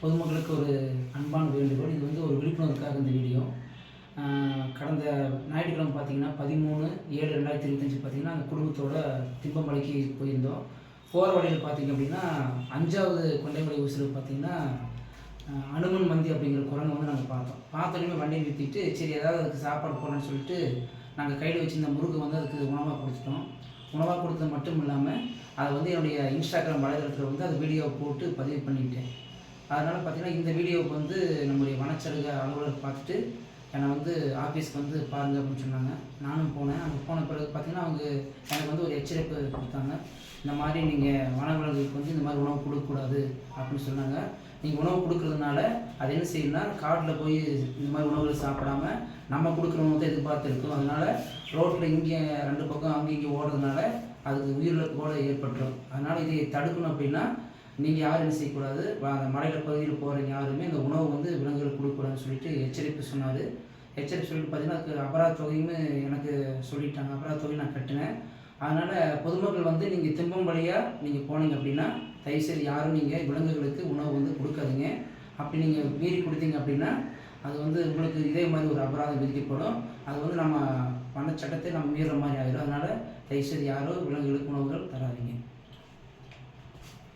பொதுமக்களுக்கு ஒரு அன்பான வேண்டுகோள். இது வந்து ஒரு விழிப்புணர்வுக்காக இந்த வீடியோ. கடந்த ஞாயிற்றுக்கிழமை பார்த்தீங்கன்னா 13/7/2025 பார்த்தீங்கன்னா, அந்த குடும்பத்தோட திம்பமலைக்கு போயிருந்தோம். போகிற வழியில் பார்த்தீங்க அப்படின்னா 5வது கொண்டைமலை ஊசியில் பார்த்தீங்கன்னா அனுமன் மந்தி அப்படிங்கிற குரங்கை வந்து நாங்கள் பார்த்தோம். பார்த்தோன்னே வண்டியை நிறுத்திட்டு சரி ஏதாவது அதுக்கு சாப்பாடு போடலான்னு சொல்லிட்டு நாங்கள் கையில் வச்சுருந்த முறுக்கு வந்து அதுக்கு உணவாக கொடுத்துட்டோம். உணவாக கொடுத்தது மட்டும் இல்லாமல் அதை வந்து என்னுடைய இன்ஸ்டாகிராம் வலைதளத்தில் வந்து அந்த வீடியோவை போட்டு பதிவு பண்ணிட்டேன். அதனால் பார்த்தீங்கன்னா இந்த வீடியோவுக்கு வந்து நம்முடைய வனச்சரக அலுவலர் பார்த்துட்டு என்னை வந்து ஆஃபீஸ்க்கு வந்து பாருங்கள் அப்படின்னு சொன்னாங்க. நானும் போனேன். அங்கே போன பிறகு பார்த்தீங்கன்னா அவங்க எனக்கு வந்து ஒரு எச்சரிப்பு கொடுத்தாங்க. இந்த மாதிரி நீங்கள் வனவிலங்குகளுக்கு வந்து இந்த மாதிரி உணவு கொடுக்கக்கூடாது அப்படின்னு சொன்னாங்க. நீங்கள் உணவு கொடுக்குறதுனால அது என்ன செய்யணும்னா காட்டில் போய் இந்த மாதிரி உணவுகள் சாப்பிடாம நம்ம கொடுக்குற உணவு தான் எதிர்பார்த்து இருக்கும். அதனால் ரோட்டில் இங்கே 2 பக்கம் அங்கே இங்கே ஓடுறதுனால அதுக்கு உயிரிழப்போடு ஏற்பட்டுரும். அதனால் இதை தடுக்கணும் அப்படின்னா நீங்கள் யாரும் என்ன செய்யக்கூடாது, அந்த மலையில் பகுதியில் போகிறவங்க யாருமே இந்த உணவு வந்து விலங்குகளுக்கு கொடுக்கக்கூடாதுன்னு சொல்லிட்டு எச்சரிப்பு சொன்னார். எச்சரிப்பு சொல்லிட்டு பார்த்தீங்கன்னா அதுக்கு அபராத தொகையும் எனக்கு சொல்லிட்டாங்க. அபராத தொகையை நான் கட்டினேன். அதனால் பொதுமக்கள் வந்து நீங்கள் திம்பம் வழியாக நீங்கள் போனீங்க அப்படின்னா தயவுசெய்து யாரும் நீங்கள் விலங்குகளுக்கு உணவு வந்து கொடுக்காதீங்க. அப்படி நீங்கள் மீறி கொடுத்தீங்க அப்படின்னா அது வந்து உங்களுக்கு இதே மாதிரி ஒரு அபராதம் விதிக்கப்படும். அது வந்து நம்ம பண்ண சட்டத்தை நம்ம மீறுற மாதிரி ஆகிடும். அதனால் தயவுசெய்து யாரும் விலங்குகளுக்கு உணவுகள் தராதீங்க.